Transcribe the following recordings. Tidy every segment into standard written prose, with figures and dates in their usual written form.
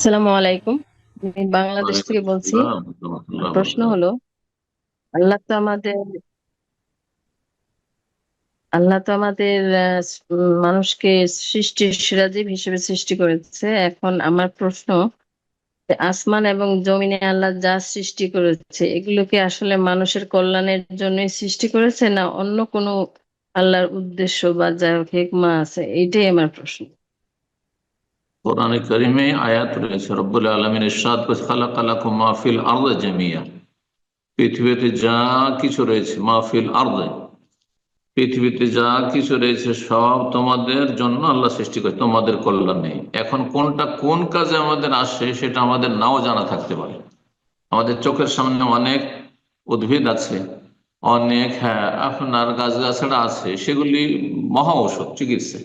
আসসালামু আলাইকুম। আমি বাংলাদেশ ওয়ালাইকুম থেকে বলছি। আসসালাম রহমতুল্লাহ প্রশ্ন বরকাত। হলো, আল্লাহ তো আমাদের আল্লাহ তো আমাদের মানুষকে সৃষ্টির সেরা জীব হিসেবে সৃষ্টি করেছে। এখন আমার প্রশ্ন, যে আসমান এবং জমিনে আল্লাহ যা সৃষ্টি করেছে এগুলোকে আসলে মানুষের কল্যাণের জন্যই সৃষ্টি করেছে, না অন্য কোনো আল্লাহর উদ্দেশ্য বা যা হিকমা আছে? এইটাই আমার প্রশ্ন। কোরআনে কারিমে আয়াত রয়েছে, রব্বুল আলামিন ইরশাদ করেছে, খালাকা লাকুম মা ফিল আরদি জামিয়া। পৃথিবীতে যা কিছু রয়েছে, মাহফিল আরদে, পৃথিবীতে যা কিছু রয়েছে সব তোমাদের জন্য আল্লাহ সৃষ্টি করে, তোমাদের কল্যাণে। এখন কোনটা কোন কাজে আমাদের আসে সেটা আমাদের নাও জানা থাকতে পারে। আমাদের চোখের সামনে অনেক উদ্ভিদ আছে, অনেক, হ্যাঁ, আপনার গাছগাছড়া আছে, সেগুলি মহা ঔষধ, চিকিৎসা।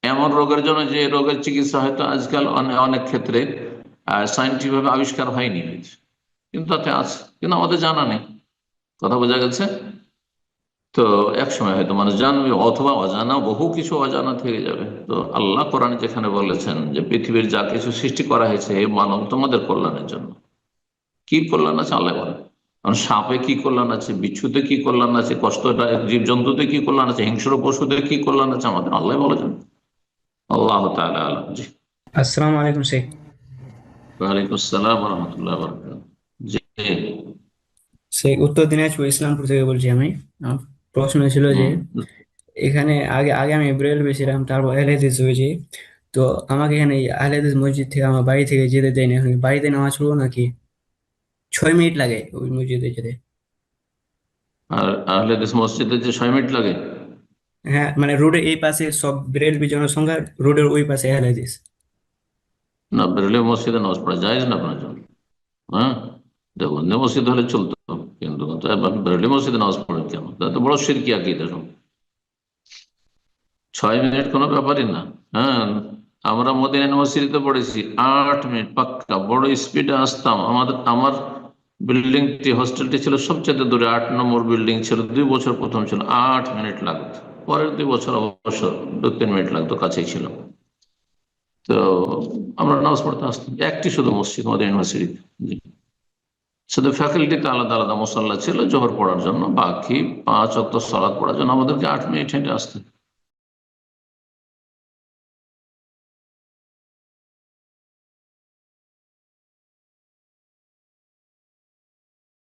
এমন রোগের জন্য যে রোগের চিকিৎসা হয়তো আজকাল অনেক অনেক ক্ষেত্রে সাইন্টিফিক ভাবে আবিষ্কার হয়নি, হয়েছে, কিন্তু তাতে আছে, কিন্তু আমাদের জানা নেই। কথা বোঝা গেছে? তো এক সময় হয়তো মানুষ জানবে, অথবা অজানা বহু কিছু অজানা থেকে যাবে। তো আল্লাহ কোরআন যেখানে বলেছেন যে পৃথিবীর যা কিছু সৃষ্টি করা হয়েছে হে মানব তোমাদের কল্যাণের জন্য, কি কল্যাণ আছে আল্লাহ বলেন। কারণ সাপে কি কল্যাণ আছে, বিচ্ছুতে কি কল্যাণ আছে, কষ্টটা জীবজন্তুতে কি কল্যাণ আছে, হিংস্র পশুতে কি কল্যাণ আছে, আমাদের আল্লাহ বলেছেন। আল্লাহ তাআলা আলম। জি। আসসালামু আলাইকুম শেখ। ওয়ালাইকুম আসসালাম রহমতুল্লাহ বরকাত। জি। শেখ উত্তর দিনাজপুর ইসলামপুর থেকে বলছি আমি। আমার প্রশ্ন ছিল যে হুম। এখানে আগে আগে আমি বেরেলভে ছিলাম, তারপর আহলে হাদিস হয়েছি। তো আমাকে এখানে এই আহলে হাদিস মসজিদ থেকে আমার বাড়ি থেকে যেতে দেয় না, এখন বাড়িতে নামাজ পড়বো নাকি? 6 মিনিট লাগে ওই মসজিদে যেতে। আর আহলে হাদিস মসজিদে যে 6 মিনিট লাগে? হ্যাঁ, মানে রোডের এই পাশে সব বেরেলভি জনসংখ্যা, রোডের ওই পাশে আহলে হাদিস। না, বেরোলে মসজিদে নামাজ পড়া যায় না আপনার জন্য? হ্যাঁ, দেবন্দি মসজিদ হলে চলতো, কিন্তু বেরোলে মসজিদে নামাজ পড়েন কেন? তা তো বড় শিরকি আকীদা সব। 6 মিনিট কোনো ব্যাপারই না। হ্যাঁ, আমরা মদিনা ইউনিভার্সিটিতে পড়েছি, 8 মিনিট পাক্কা, বড় স্পিডে আসতাম। আমার বিল্ডিংটি, হোস্টেলটি ছিল সবচেয়ে দূরে, 8 নম্বর বিল্ডিং ছিল। 2 বছর প্রথম ছিল, 8 মিনিট লাগতো। পরের 2 বছর অবশ্য 2-3 মিনিট লাগতো, কাছেই ছিল। তো আমরা নামাজ পড়তে আসতাম, একটি শুধু মসজিদ মদিনা ইউনিভার্সিটিতে। জি। শুধু ফ্যাকাল্টিতে আলাদা আলাদা মুসাল্লা ছিল জোহর পড়ার জন্য, বাকি 5 ওয়াক্ত সালাত পড়ার জন্য আমাদেরকে 8 মিনিট হেঁটে আসতে।